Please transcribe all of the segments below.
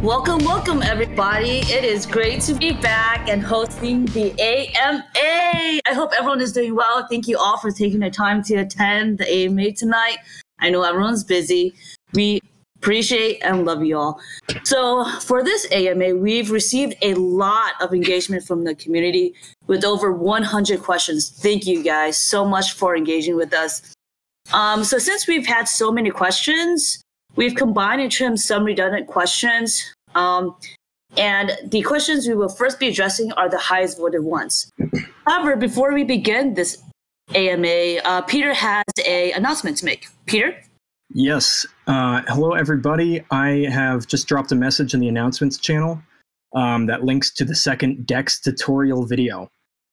Welcome, everybody. It is great to be back and hosting the AMA. I hope everyone is doing well. Thank you all for taking the time to attend the AMA tonight. I know everyone's busy. We appreciate and love you all. So for this AMA, we've received a lot of engagement from the community with over 100 questions. Thank you guys so much for engaging with us. So since we've had so many questions, we've combined and trimmed some redundant questions. And the questions we will first be addressing are the highest voted ones. However, before we begin this AMA, Peter has an announcement to make. Peter? Yes. Hello, everybody. I have just dropped a message in the announcements channel that links to the second DEX tutorial video.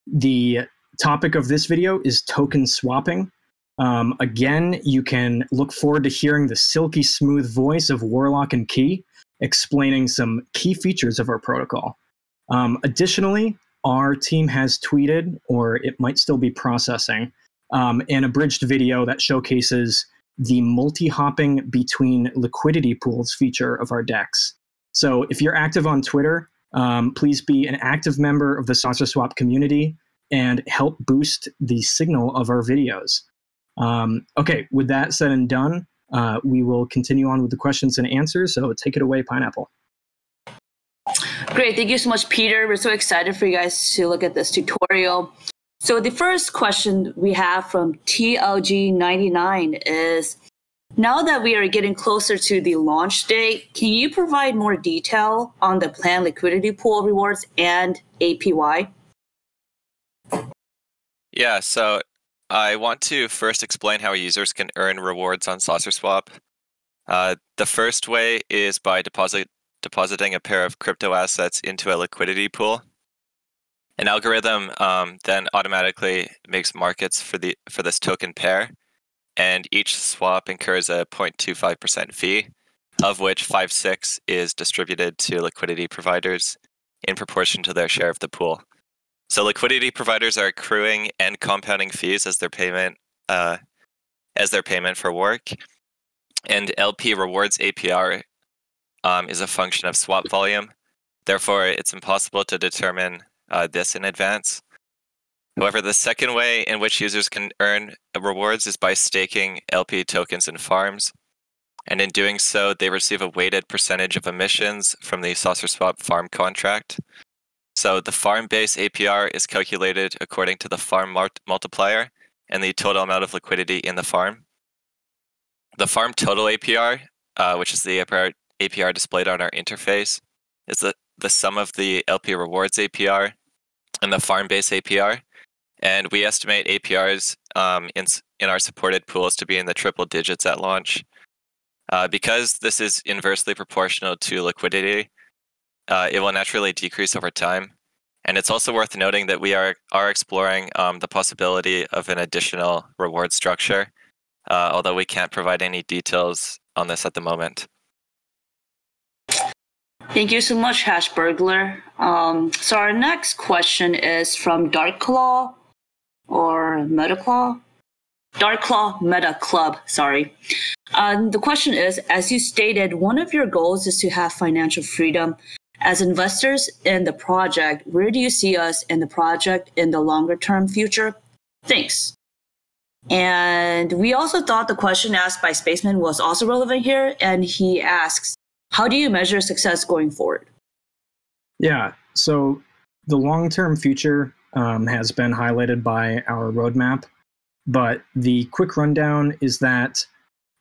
The topic of this video is token swapping. Again, you can look forward to hearing the silky smooth voice of Warlock and Key explaining some key features of our protocol. Additionally, our team has tweeted, or it might still be processing, an abridged video that showcases the multi-hopping between liquidity pools feature of our DEX. So if you're active on Twitter, please be an active member of the SaucerSwap community and help boost the signal of our videos. Okay, with that said and done, we will continue on with the questions and answers. So take it away, Pineapple. Great. Thank you so much, Peter. We're so excited for you guys to look at this tutorial. So the first question we have from TLG99 is, now that we are getting closer to the launch date, can you provide more detail on the planned liquidity pool rewards and APY? Yeah, so I want to first explain how users can earn rewards on SaucerSwap. The first way is by depositing a pair of crypto assets into a liquidity pool. An algorithm then automatically makes markets for this token pair, and each swap incurs a 0.25% fee, of which 5/6 is distributed to liquidity providers in proportion to their share of the pool. So liquidity providers are accruing and compounding fees as their payment for work, and LP rewards APR is a function of swap volume. Therefore, it's impossible to determine this in advance. However, the second way in which users can earn rewards is by staking LP tokens in farms, and in doing so, they receive a weighted percentage of emissions from the SaucerSwap farm contract. So the farm base APR is calculated according to the farm multiplier and the total amount of liquidity in the farm. The farm total APR, which is the APR displayed on our interface, is the sum of the LP rewards APR and the farm base APR. And we estimate APRs in our supported pools to be in the triple digits at launch. Because this is inversely proportional to liquidity, it will naturally decrease over time. And it's also worth noting that we are exploring the possibility of an additional reward structure, although we can't provide any details on this at the moment. Thank you so much, Hash Burglar. So our next question is from Darkclaw or Metaclaw? Darkclaw Meta Club, sorry. The question is, as you stated, one of your goals is to have financial freedom. As investors in the project, where do you see us in the project in the longer term future? Thanks. And we also thought the question asked by Spaceman was also relevant here. And he asks, how do you measure success going forward? Yeah, so the long-term future has been highlighted by our roadmap, but the quick rundown is that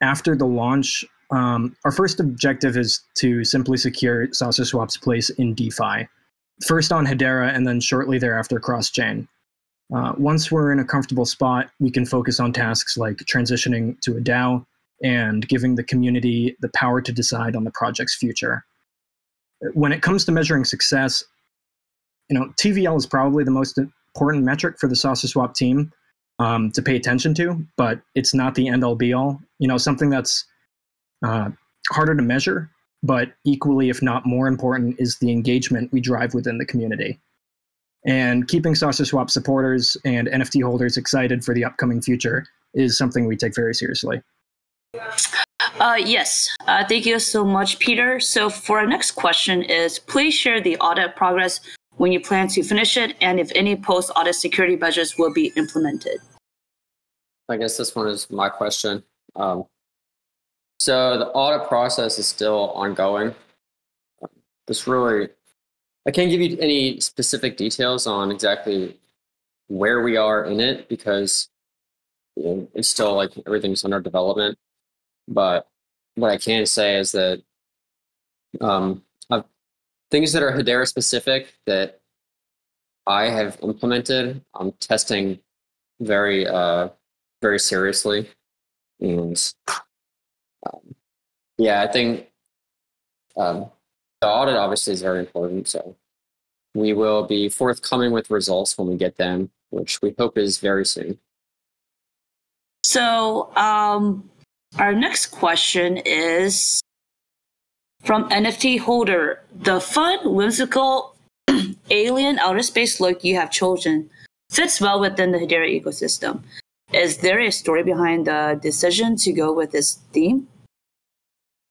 after the launch, our first objective is to simply secure SaucerSwap's place in DeFi, first on Hedera and then shortly thereafter cross-chain. Once we're in a comfortable spot, we can focus on tasks like transitioning to a DAO and giving the community the power to decide on the project's future. When it comes to measuring success, TVL is probably the most important metric for the SaucerSwap team to pay attention to, but it's not the end-all be-all. Something that's harder to measure, but equally, if not more important, is the engagement we drive within the community. And keeping SaucerSwap supporters and NFT holders excited for the upcoming future is something we take very seriously. Yes. Thank you so much, Peter. So for our next question is, please share the audit progress when you plan to finish it, and if any post-audit security measures will be implemented. I guess this one is my question. So the audit process is still ongoing. I can't give you any specific details on exactly where we are in it because it's still like everything's under development. But what I can say is that things that are Hedera specific that I have implemented, I'm testing very, very seriously. And I think the audit obviously is very important. So we will be forthcoming with results when we get them, which we hope is very soon. So our next question is from NFT holder. The fun, whimsical alien outer space look you have chosen fits well within the Hedera ecosystem. Is there a story behind the decision to go with this theme?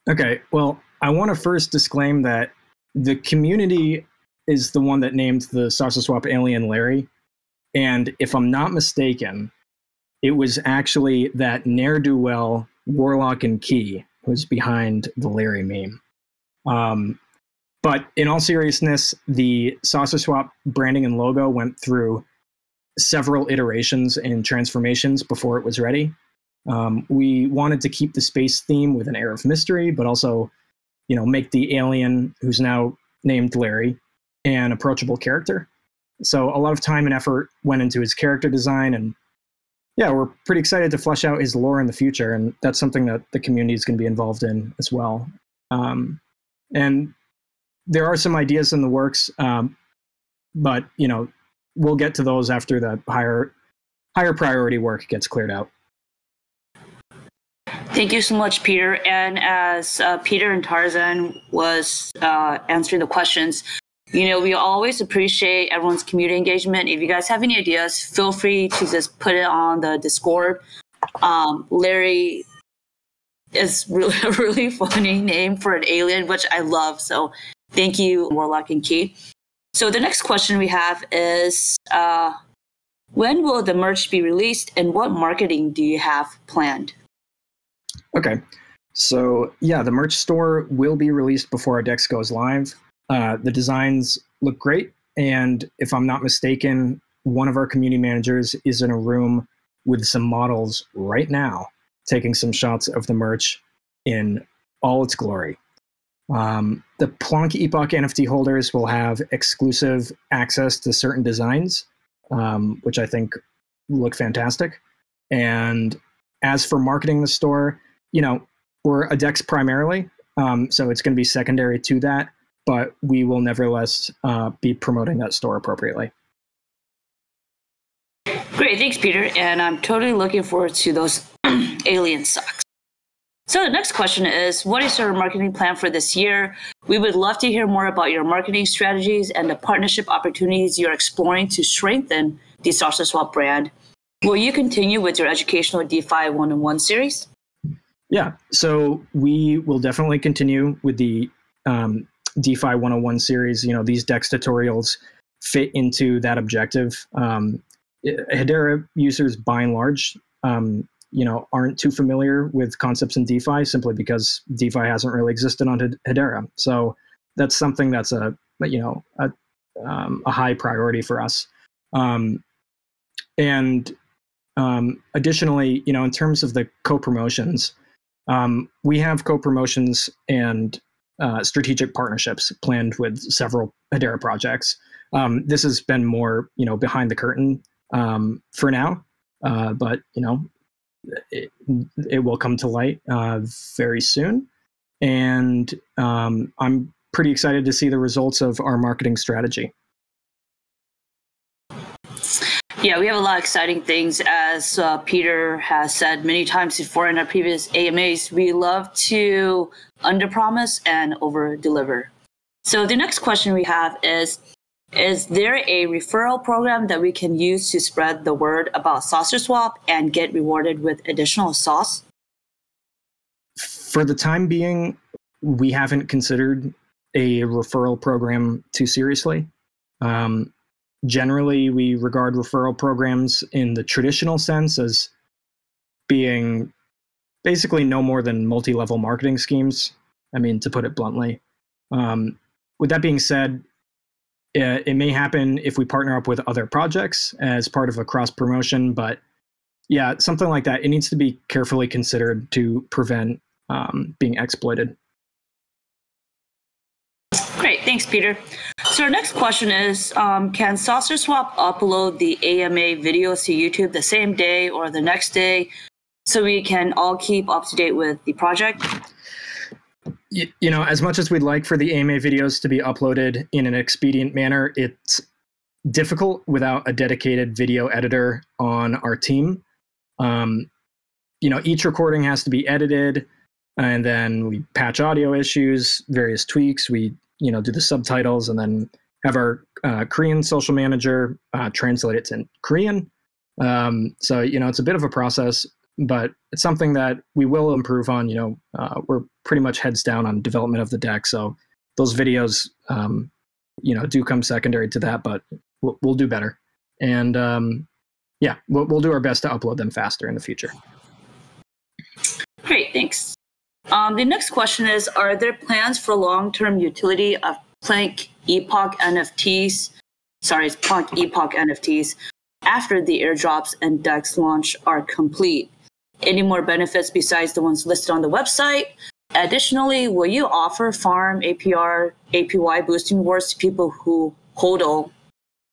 Okay, well, I want to first disclaim that the community is the one that named the SaucerSwap alien Larry. And if I'm not mistaken, it was actually that ne'er-do-well Warlock and Key who's behind the Larry meme. But in all seriousness, the SaucerSwap branding and logo went through several iterations and transformations before it was ready. We wanted to keep the space theme with an air of mystery, but also, make the alien, who's now named Larry, an approachable character. So a lot of time and effort went into his character design, and we're pretty excited to flesh out his lore in the future, and that's something that the community is going to be involved in as well. And there are some ideas in the works, but we'll get to those after the higher priority work gets cleared out. Thank you so much, Peter. And as Peter and Tarzan was answering the questions, we always appreciate everyone's community engagement. If you guys have any ideas, feel free to just put it on the Discord. Larry is really a really funny name for an alien, which I love. So thank you, Warlock and Key. So the next question we have is, when will the merch be released and what marketing do you have planned? Okay. So the merch store will be released before our DEX goes live. The designs look great. And if I'm not mistaken, one of our community managers is in a room with some models right now, taking some shots of the merch in all its glory. The Plonk Epoch NFT holders will have exclusive access to certain designs, which I think look fantastic. And as for marketing the store, we're a DEX primarily, so it's going to be secondary to that, but we will nevertheless be promoting that store appropriately. Great, thanks, Peter. And I'm totally looking forward to those alien socks. So the next question is, what is your marketing plan for this year? We would love to hear more about your marketing strategies and the partnership opportunities you're exploring to strengthen the SaucerSwap brand. Will you continue with your educational DeFi 101 series? Yeah, so we will definitely continue with the DeFi 101 series. These DEX tutorials fit into that objective. Hedera users, by and large, aren't too familiar with concepts in DeFi simply because DeFi hasn't really existed on Hedera. So that's something that's a high priority for us. And additionally, in terms of the co-promotions, we have co-promotions and strategic partnerships planned with several Hedera projects. This has been more, behind the curtain for now, but it will come to light very soon. And I'm pretty excited to see the results of our marketing strategy. Yeah, we have a lot of exciting things. As Peter has said many times before in our previous AMAs, we love to underpromise and overdeliver. So the next question we have is there a referral program that we can use to spread the word about SaucerSwap and get rewarded with additional sauce? For the time being, we haven't considered a referral program too seriously. Generally, we regard referral programs in the traditional sense as being basically no more than multi-level marketing schemes. I mean, to put it bluntly. With that being said, it may happen if we partner up with other projects as part of a cross promotion, but yeah, something like that. It needs to be carefully considered to prevent being exploited. Great, thanks, Peter. So our next question is, can SaucerSwap upload the AMA videos to YouTube the same day or the next day so we can all keep up to date with the project? You know, as much as we'd like for the AMA videos to be uploaded in an expedient manner, it's difficult without a dedicated video editor on our team. You know, each recording has to be edited, and then we patch audio issues, various tweaks. We, you know, do the subtitles, and then have our Korean social manager translate it to Korean. So, you know, it's a bit of a process, but it's something that we will improve on. You know, we're pretty much heads down on development of the deck. So those videos, you know, do come secondary to that, but we'll do better. And yeah, we'll do our best to upload them faster in the future. Great, thanks. The next question is, are there plans for long-term utility of Planck Epoch NFTs, Planck Epoch NFTs, after the airdrops and DEX launch are complete? Any more benefits besides the ones listed on the website? Additionally, will you offer farm APY boosting rewards to people who hold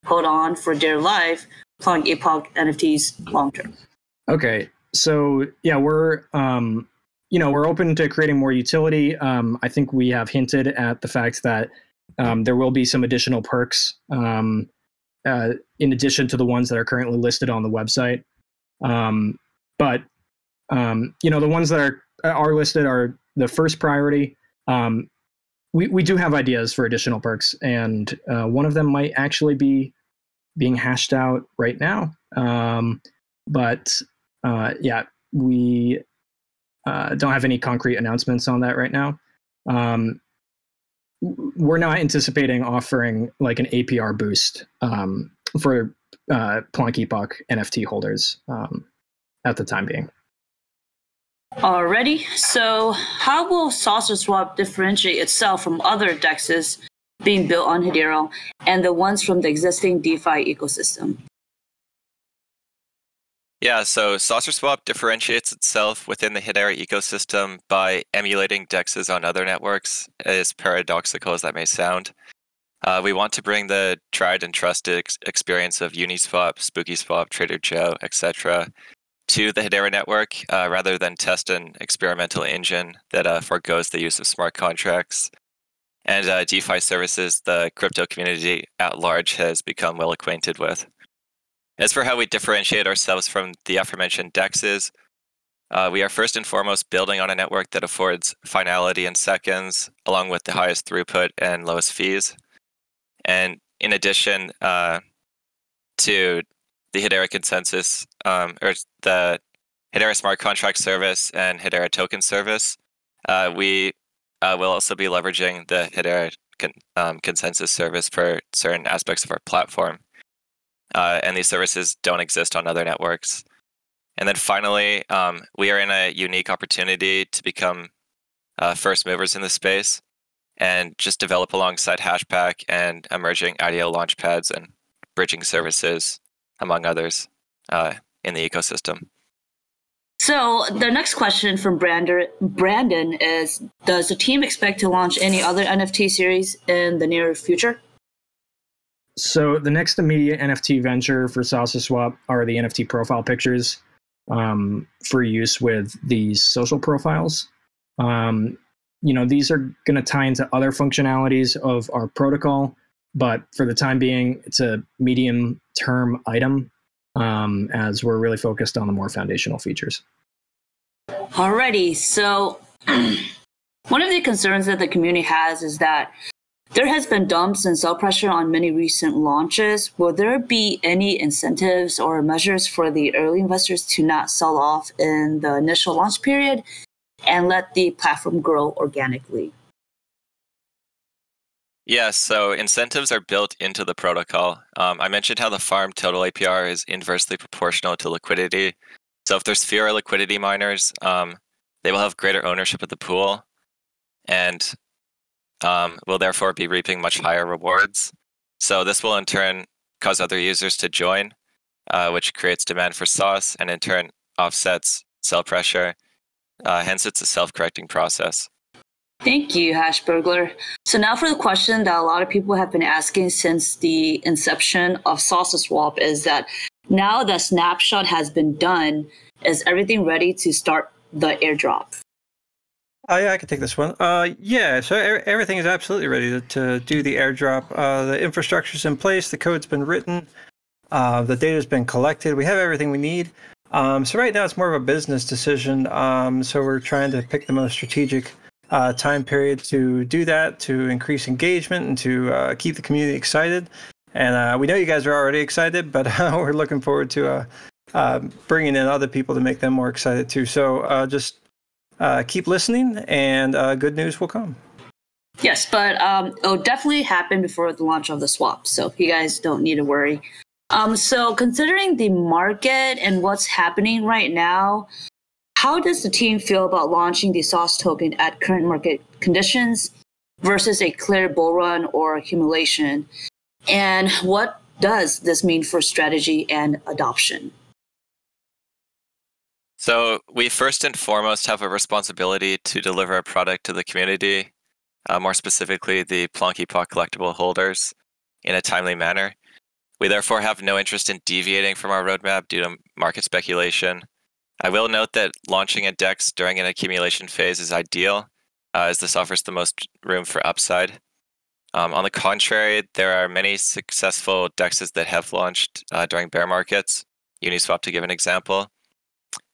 on for dear life Planck Epoch NFTs long term? Okay, so yeah, we're you know, we're open to creating more utility. I think we have hinted at the fact that there will be some additional perks in addition to the ones that are currently listed on the website. But you know, the ones that are listed are the first priority. We do have ideas for additional perks, and one of them might actually be being hashed out right now. But yeah, we don't have any concrete announcements on that right now. We're not anticipating offering like an APR boost for Planck Epoch NFT holders at the time being. Alrighty, so how will SaucerSwap differentiate itself from other DEXs being built on Hedera and the ones from the existing DeFi ecosystem? Yeah, so SaucerSwap differentiates itself within the Hedera ecosystem by emulating DEXs on other networks, as paradoxical as that may sound. We want to bring the tried and trusted experience of Uniswap, SpookySwap, Trader Joe, etc. to the Hedera network, rather than test an experimental engine that forgoes the use of smart contracts and DeFi services the crypto community at large has become well acquainted with. As for how we differentiate ourselves from the aforementioned DEXs, we are first and foremost building on a network that affords finality in seconds, along with the highest throughput and lowest fees. And in addition to the Hedera consensus, or the Hedera smart contract service and Hedera token service, we will also be leveraging the Hedera consensus service for certain aspects of our platform. And these services don't exist on other networks. And then finally, we are in a unique opportunity to become first movers in the space and just develop alongside Hashpack and emerging IDO launchpads and bridging services, among others, in the ecosystem. So the next question from Brandon is, does the team expect to launch any other NFT series in the near future? So the next immediate NFT venture for SaucerSwap are the NFT profile pictures for use with these social profiles. You know, these are going to tie into other functionalities of our protocol, but for the time being, it's a medium-term item, as we're really focused on the more foundational features. Alrighty, so one of the concerns that the community has is that there has been dumps and sell pressure on many recent launches. Will there be any incentives or measures for the early investors to not sell off in the initial launch period? and let the platform grow organically? Yeah, so incentives are built into the protocol. I mentioned how the farm total APR is inversely proportional to liquidity. So if there's fewer liquidity miners, they will have greater ownership of the pool and will therefore be reaping much higher rewards. So this will in turn cause other users to join, which creates demand for sauce and in turn offsets sell pressure. Hence, it's a self-correcting process. Thank you, Hashburglar. So now for the question that a lot of people have been asking since the inception of SaucerSwap is that now that snapshot has been done, is everything ready to start the airdrop? Yeah, I can take this one. Yeah, so everything is absolutely ready to do the airdrop. The infrastructure's in place. The code's been written. The data's been collected. We have everything we need. So right now it's more of a business decision. So we're trying to pick the most strategic time period to do that, to increase engagement and to keep the community excited. And we know you guys are already excited, but we're looking forward to bringing in other people to make them more excited too. So just keep listening, and good news will come. Yes, but it'll definitely happen before the launch of the swap, so you guys don't need to worry. So considering the market and what's happening right now, how does the team feel about launching the Sauce token at current market conditions versus a clear bull run or accumulation? And what does this mean for strategy and adoption? So we first and foremost have a responsibility to deliver a product to the community, more specifically the Plonky Pot collectible holders, in a timely manner. We therefore have no interest in deviating from our roadmap due to market speculation. I will note that launching a DEX during an accumulation phase is ideal, as this offers the most room for upside. On the contrary, there are many successful DEXs that have launched during bear markets, Uniswap to give an example.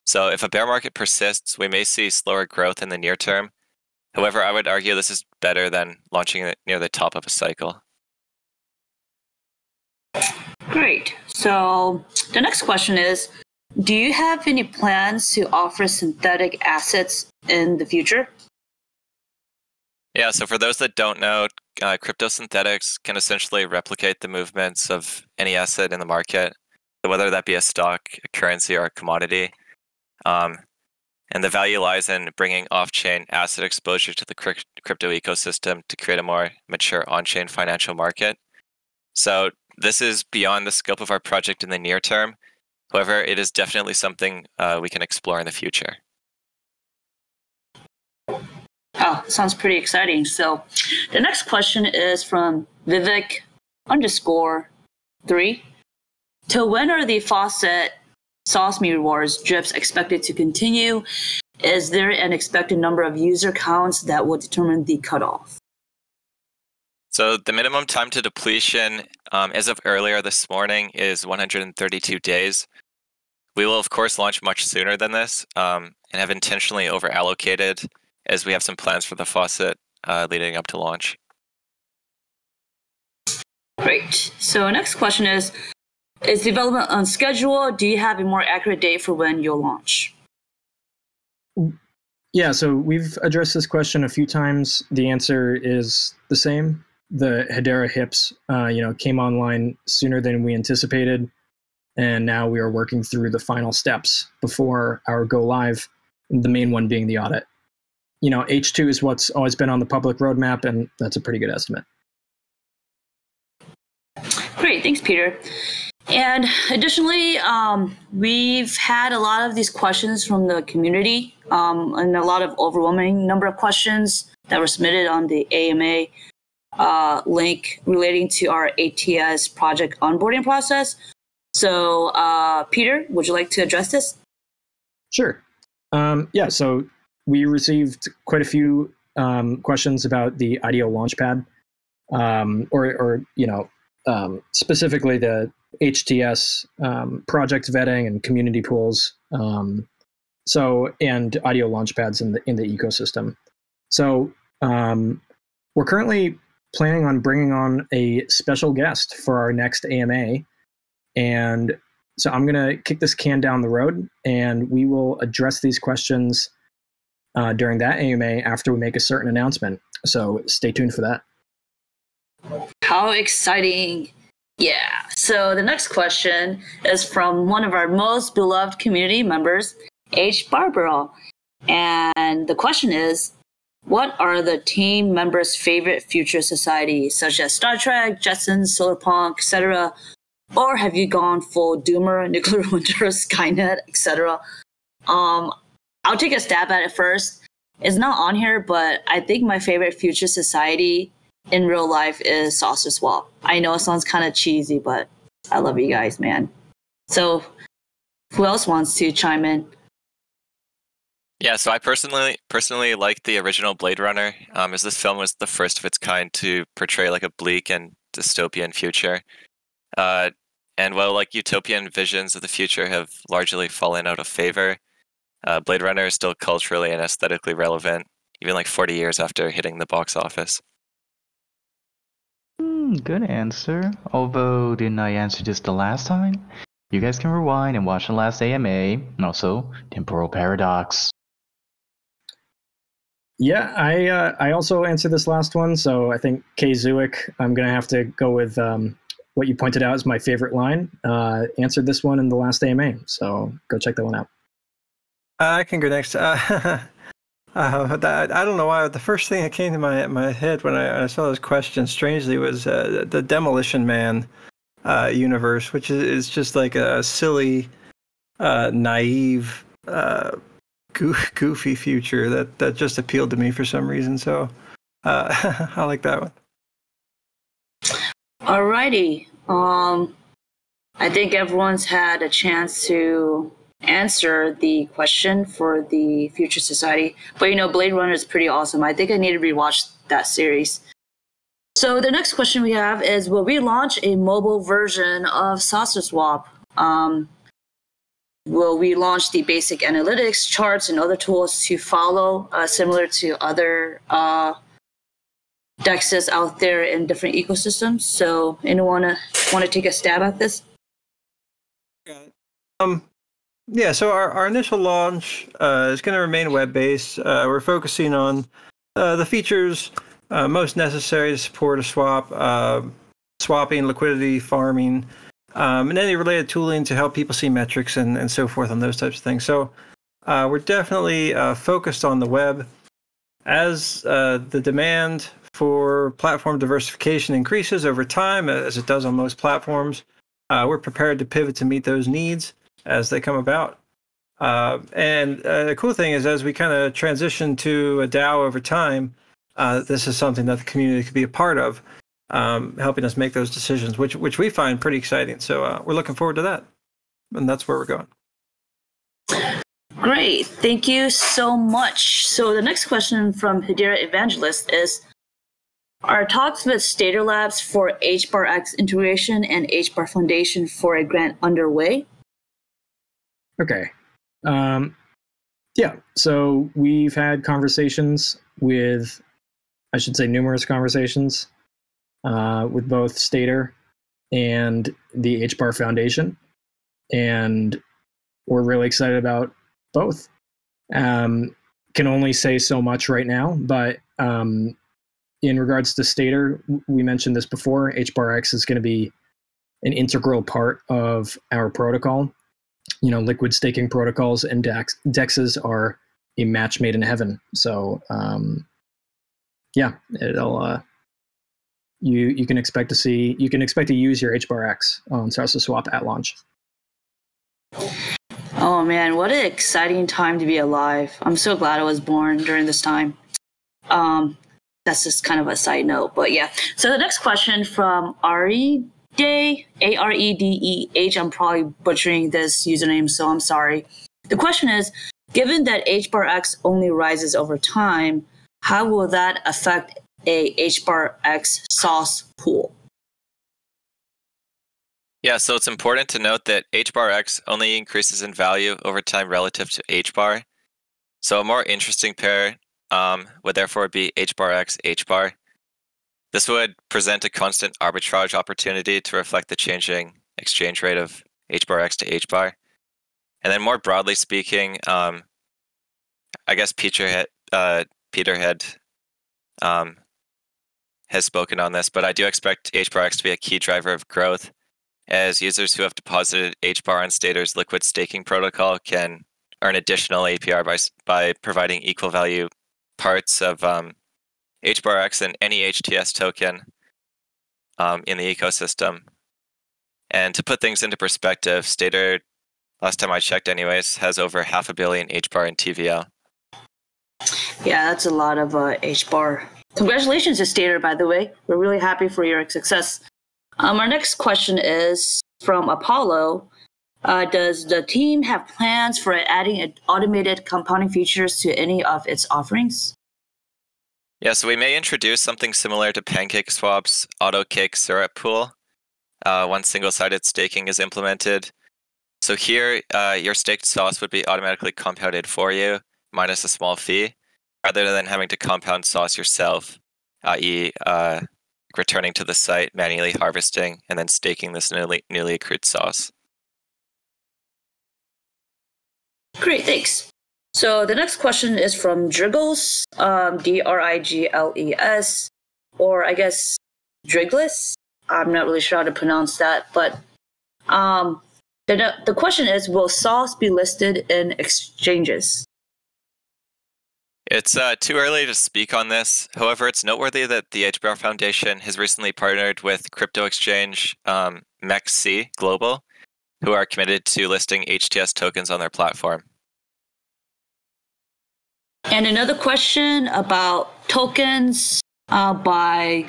So if a bear market persists, we may see slower growth in the near term. However, I would argue this is better than launching it near the top of a cycle. Great. So the next question is, do you have any plans to offer synthetic assets in the future? Yeah, so for those that don't know, crypto synthetics can essentially replicate the movements of any asset in the market, whether that be a stock, a currency, or a commodity. And the value lies in bringing off-chain asset exposure to the crypto ecosystem to create a more mature on-chain financial market. So this is beyond the scope of our project in the near term. However, it is definitely something we can explore in the future. Oh, sounds pretty exciting. So the next question is from Vivek_3. Till when are the faucet sauce me rewards drips expected to continue? Is there an expected number of user counts that will determine the cutoff? So the minimum time to depletion, as of earlier this morning, is 132 days. We will, of course, launch much sooner than this and have intentionally over-allocated as we have some plans for the faucet leading up to launch. Great. So next question is development on schedule? Do you have a more accurate date for when you'll launch? Yeah, so we've addressed this question a few times. The answer is the same. The Hedera hips, came online sooner than we anticipated, and now we are working through the final steps before our go live. The main one being the audit. H2 is what's always been on the public roadmap, and that's a pretty good estimate. Great, thanks, Peter. And additionally, we've had a lot of these questions from the community, and a lot of overwhelming number of questions that were submitted on the AMA link relating to our ATS project onboarding process. So, Peter, would you like to address this? Sure. So we received quite a few questions about the IDO Launchpad, specifically the HTS project vetting and community pools. And IDO Launchpads in the ecosystem. So we're currently planning on bringing on a special guest for our next AMA. And so I'm going to kick this can down the road, and we will address these questions during that AMA after we make a certain announcement. So stay tuned for that. How exciting. Yeah. So the next question is from one of our most beloved community members, H. Barbara. And the question is, what are the team members' favorite future societies, such as Star Trek, Jetsons, Solarpunk, etc.? Or have you gone full Doomer, Nuclear Winter, Skynet, etc.? I'll take a stab at it first. It's not on here, but I think my favorite future society in real life is SaucerSwap. I know it sounds kind of cheesy, but I love you guys, man. So who else wants to chime in? Yeah, so I personally like the original Blade Runner, as this film was the first of its kind to portray like a bleak and dystopian future. And while like utopian visions of the future have largely fallen out of favor, Blade Runner is still culturally and aesthetically relevant, even like 40 years after hitting the box office. Good answer. Although, didn't I answer this the last time? You guys can rewind and watch the last AMA, and also Temporal Paradox. Yeah, I also answered this last one, so I think Kay Zuick, I'm going to have to go with what you pointed out as my favorite line. Answered this one in the last AMA, so go check that one out. I can go next. I don't know why. The first thing that came to my head when I saw this question, strangely, was the Demolition Man universe, which is just like a silly, naive, goofy future that just appealed to me for some reason. So I like that one. Alrighty. I think everyone's had a chance to answer the question for the future society. But Blade Runner is pretty awesome. I think I need to rewatch that series. So the next question we have is, will we launch a mobile version of SaucerSwap? Will we launch the basic analytics, charts, and other tools to follow, similar to other DEXs out there in different ecosystems? So anyone want to take a stab at this? Yeah, so our initial launch is going to remain web-based. We're focusing on the features most necessary to support a swap, swapping, liquidity, farming, and any related tooling to help people see metrics and so forth on those types of things. So we're definitely focused on the web. As the demand for platform diversification increases over time, as it does on most platforms, we're prepared to pivot to meet those needs as they come about. And the cool thing is, as we kind of transition to a DAO over time, this is something that the community could be a part of, helping us make those decisions, which we find pretty exciting. So we're looking forward to that. And that's where we're going. Great. Thank you so much. So the next question from Hedera Evangelist is, are talks with Stater Labs for HBAR-X integration and HBAR Foundation for a grant underway? Okay. Yeah, so we've had conversations with, I should say numerous conversations with both Stater and the HBAR Foundation, and we're really excited about both. Can only say so much right now, but in regards to Stater, we mentioned this before, HBAR-X is going to be an integral part of our protocol. Liquid staking protocols and DEXs are a match made in heaven. So, yeah, it'll you can expect to use your HBAR-X on SaucerSwap at launch. Oh man, what an exciting time to be alive! I'm so glad I was born during this time. That's just kind of a side note, but yeah. So the next question from Aredeh, Aredeh. I'm probably butchering this username, so I'm sorry. The question is, given that HBAR-X only rises over time, how will that affect a HBAR-X sauce pool? Yeah, so it's important to note that HBAR-X only increases in value over time relative to HBAR. So a more interesting pair would therefore be HBAR-X, HBAR. This would present a constant arbitrage opportunity to reflect the changing exchange rate of HBAR-X to HBAR. And then more broadly speaking, I guess Peter has spoken on this, but I do expect HBAR-X to be a key driver of growth, as users who have deposited HBAR on Stater's liquid staking protocol can earn additional APR by providing equal value parts of HBAR-X and any HTS token in the ecosystem. And to put things into perspective, Stater, last time I checked anyways, has over 500 million HBAR in TVL. Yeah, that's a lot of HBAR. Congratulations to Stater, by the way. We're really happy for your success. Our next question is from Apollo. Does the team have plans for adding automated compounding features to any of its offerings? Yeah, so we may introduce something similar to PancakeSwap's auto cake syrup pool once single-sided staking is implemented. So here, your staked sauce would be automatically compounded for you, minus a small fee, rather than having to compound sauce yourself, i.e. Returning to the site, manually harvesting, and then staking this newly accrued sauce. Great, thanks. So the next question is from Drigles, Drigles, or I guess Drigles. I'm not really sure how to pronounce that, but the question is, will sauce be listed in exchanges? It's too early to speak on this. However, it's noteworthy that the HBAR Foundation has recently partnered with crypto exchange MEXC Global, who are committed to listing HTS tokens on their platform. And another question about tokens by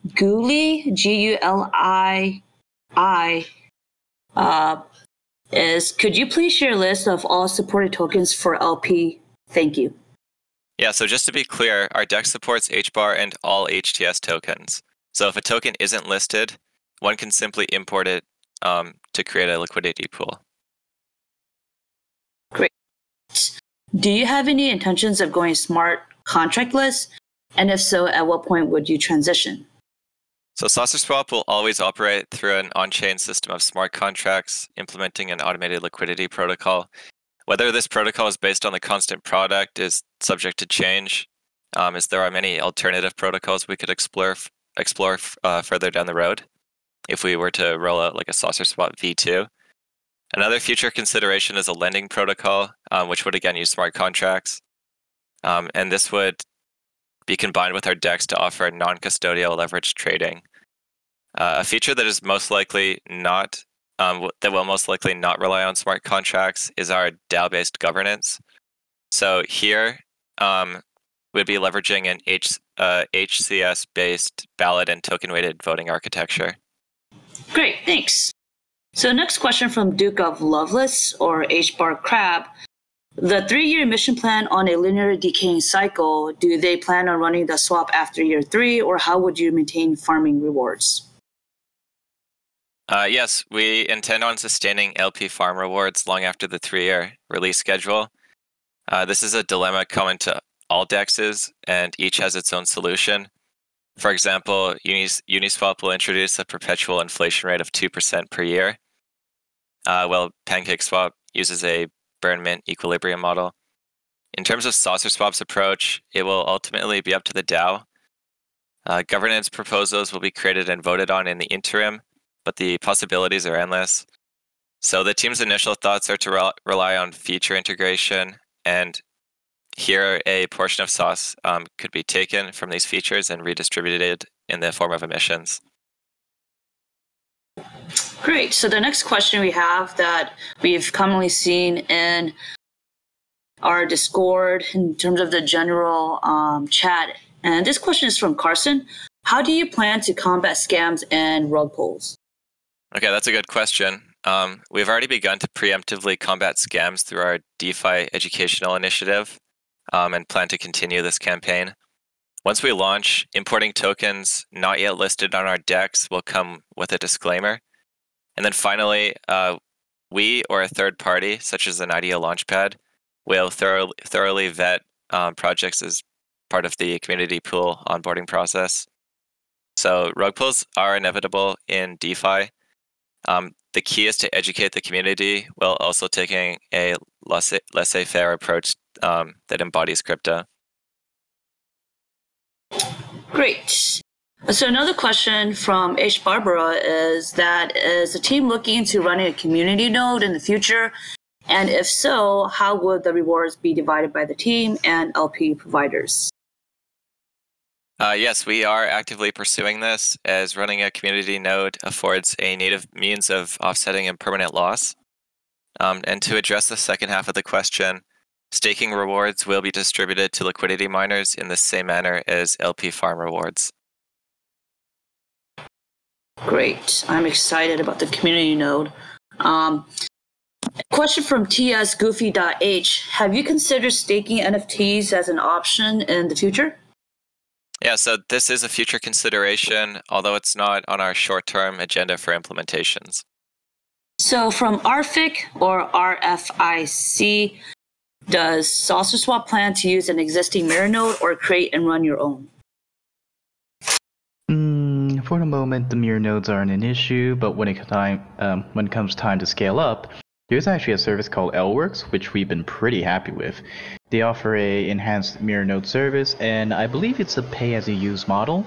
Guli, Guli, is, could you please share a list of all supported tokens for LP? Thank you. Yeah, so just to be clear, our DEX supports HBAR and all HTS tokens. So if a token isn't listed, one can simply import it to create a liquidity pool. Great. Do you have any intentions of going smart contractless? And if so, at what point would you transition? So SaucerSwap will always operate through an on-chain system of smart contracts, implementing an automated liquidity protocol. Whether this protocol is based on the constant product is subject to change, as there are many alternative protocols we could explore further down the road if we were to roll out like a SaucerSwap v2. Another future consideration is a lending protocol, which would again use smart contracts. And this would be combined with our DEX to offer non-custodial leveraged trading. A feature that is most likely not that will most likely not rely on smart contracts is our DAO-based governance. So here, we'd be leveraging an HCS-based ballot and token-weighted voting architecture. Great, thanks. So next question from Duke of Loveless, or HBAR Crab. The 3-year mission plan on a linear decaying cycle, do they plan on running the swap after year 3, or how would you maintain farming rewards? Yes, we intend on sustaining LP farm rewards long after the 3-year release schedule. This is a dilemma common to all DEXs, and each has its own solution. For example, Uniswap will introduce a perpetual inflation rate of 2% per year, while PancakeSwap uses a burn mint equilibrium model. In terms of SaucerSwap's approach, it will ultimately be up to the DAO. Governance proposals will be created and voted on in the interim, but the possibilities are endless. So the team's initial thoughts are to rely on feature integration, and here a portion of sauce could be taken from these features and redistributed in the form of emissions. Great. So the next question we have that we've commonly seen in our Discord in terms of the general chat, and this question is from Carson. How do you plan to combat scams and rug pulls? Okay, that's a good question. We've already begun to preemptively combat scams through our DeFi educational initiative and plan to continue this campaign. Once we launch, importing tokens not yet listed on our DEX will come with a disclaimer. And then finally, we or a third party, such as an IDEO Launchpad, will thoroughly vet projects as part of the community pool onboarding process. So rug pulls are inevitable in DeFi. The key is to educate the community while also taking a laissez-faire approach that embodies crypto. Great. So another question from H. Barbara is the team looking into running a community node in the future? And if so, how would the rewards be divided by the team and LP providers? Yes, we are actively pursuing this, as running a community node affords a native means of offsetting impermanent loss. And to address the second half of the question, staking rewards will be distributed to liquidity miners in the same manner as LP farm rewards. Great. I'm excited about the community node. Question from tsgoofy.h. Have you considered staking NFTs as an option in the future? Yeah, so this is a future consideration, although it's not on our short-term agenda for implementations. So from RFIC or RFIC, does SaucerSwap plan to use an existing mirror node or create and run your own? For the moment, the mirror nodes aren't an issue, but when it comes time to scale up, there's actually a service called LWorks, which we've been pretty happy with. They offer a enhanced mirror node service, and I believe it's a pay-as-you-use model.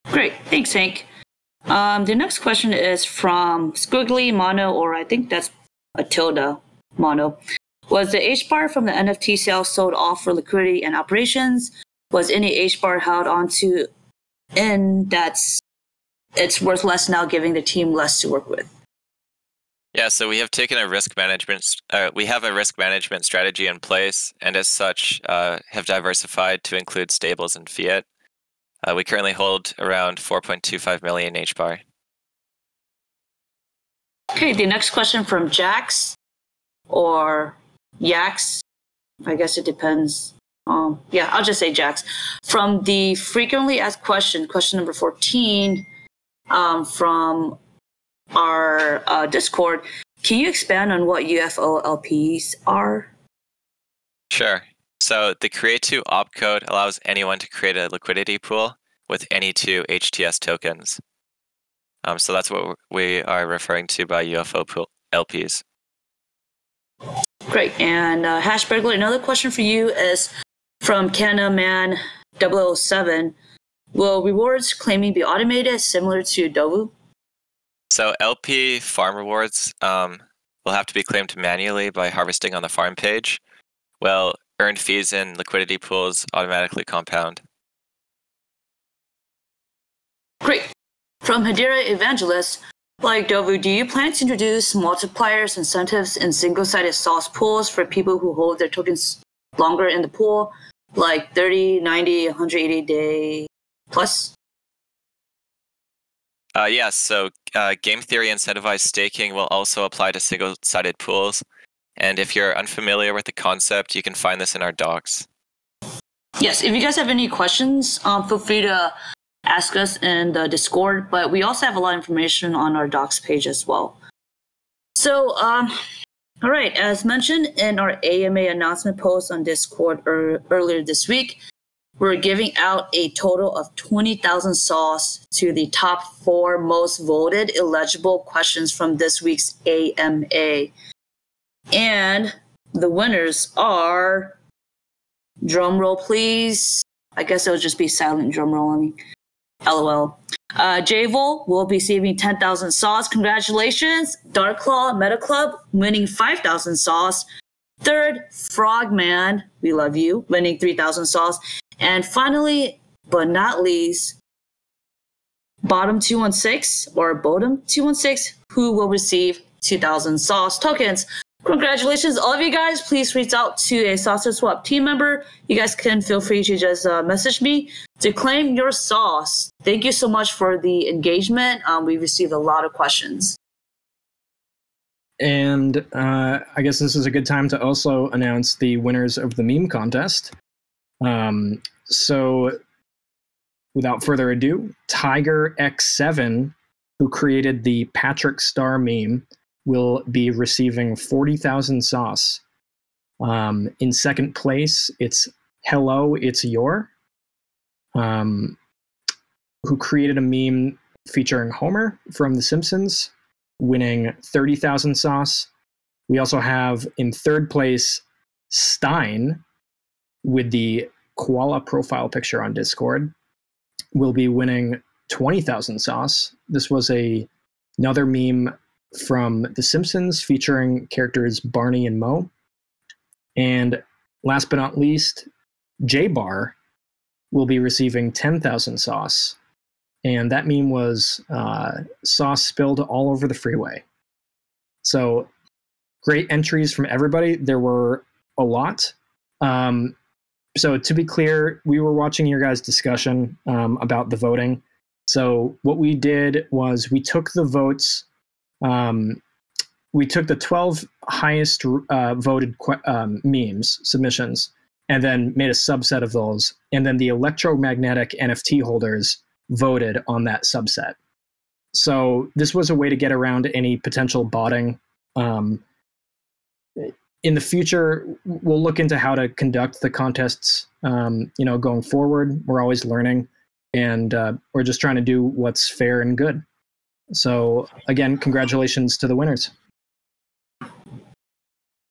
Great, thanks, Hank. The next question is from Squiggly Mono, or I think that's a tilde Mono. Was the H-bar from the NFT sale sold off for liquidity and operations? Was any H-bar held onto in that's it's worth less now, giving the team less to work with? Yeah, so we have taken a risk management. We have a risk management strategy in place, and as such, have diversified to include stables and fiat. We currently hold around 4.25 million H-bar. Okay, the next question from Jax or Yax. I guess it depends. Yeah, I'll just say Jax. From the frequently asked question number 14, from our Discord, can you expand on what UFO LPs are? Sure. So the create2 opcode allows anyone to create a liquidity pool with any two HTS tokens. So that's what we are referring to by UFO pool LPs. Great. And Hashburglar, another question for you is from Canaman 007. Will rewards claiming be automated similar to Dovu? So LP farm rewards will have to be claimed manually by harvesting on the farm page, while earned fees in liquidity pools automatically compound. Great. From Hadira Evangelist, like Dovu, do you plan to introduce multipliers incentives in single-sided sauce pools for people who hold their tokens longer in the pool, like 30, 90, 180 day plus? Yes, so game theory incentivized staking will also apply to single-sided pools. And if you're unfamiliar with the concept, you can find this in our docs. Yes, if you guys have any questions, feel free to ask us in the Discord, but we also have a lot of information on our docs page as well. So, all right, as mentioned in our AMA announcement post on Discord earlier this week, we're giving out a total of 20,000 sauce to the top 4 most voted eligible questions from this week's AMA. And the winners are, drum roll please. I guess it'll just be silent drum rolling. LOL. Javol will be receiving 10,000 sauce. Congratulations. Darklaw Meta Club winning 5,000 sauce. Third, Frogman, we love you, winning 3,000 sauce. And finally, but not least, Bottom 216 or Bodum 216, who will receive 2,000 sauce tokens. Congratulations, all of you guys. Please reach out to a SaucerSwap team member. You guys can feel free to just message me to claim your sauce. Thank you so much for the engagement. We received a lot of questions. And I guess this is a good time to also announce the winners of the meme contest. So without further ado, Tiger X7, who created the Patrick Star meme, will be receiving 40,000 sauce. In second place, it's Hello, It's Your, who created a meme featuring Homer from The Simpsons, winning 30,000 sauce. We also have in third place Stein, with the koala profile picture on Discord, will be winning 20,000 sauce. This was another meme from The Simpsons featuring characters Barney and Moe. And last but not least, J-Bar will be receiving 10,000 sauce. And that meme was sauce spilled all over the freeway. So great entries from everybody. There were a lot. So to be clear, we were watching your guys' discussion about the voting. So what we did was we took the votes. We took the 12 highest voted memes submissions and then made a subset of those. And then the electromagnetic NFT holders voted on that subset. So this was a way to get around any potential botting. In the future, we'll look into how to conduct the contests, going forward. We're always learning, and we're just trying to do what's fair and good. So again, congratulations to the winners.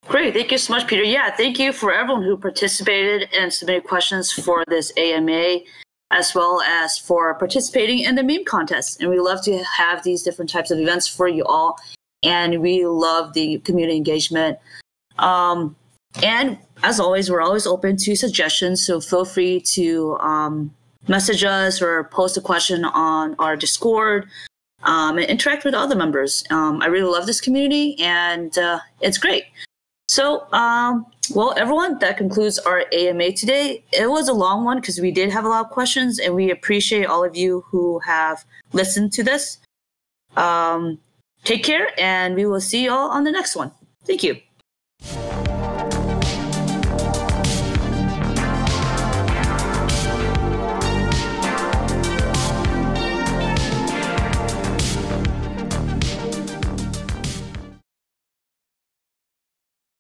Great. Thank you so much, Peter. Yeah, thank you for everyone who participated and submitted questions for this AMA, as well as for participating in the meme contest. And we love to have these different types of events for you all. And we love the community engagement. And as always, we're always open to suggestions. So feel free to message us or post a question on our Discord and interact with other members. I really love this community, and it's great. So, well, everyone, that concludes our AMA today. It was a long one because we did have a lot of questions, and we appreciate all of you who have listened to this. Take care, and we will see you all on the next one. Thank you.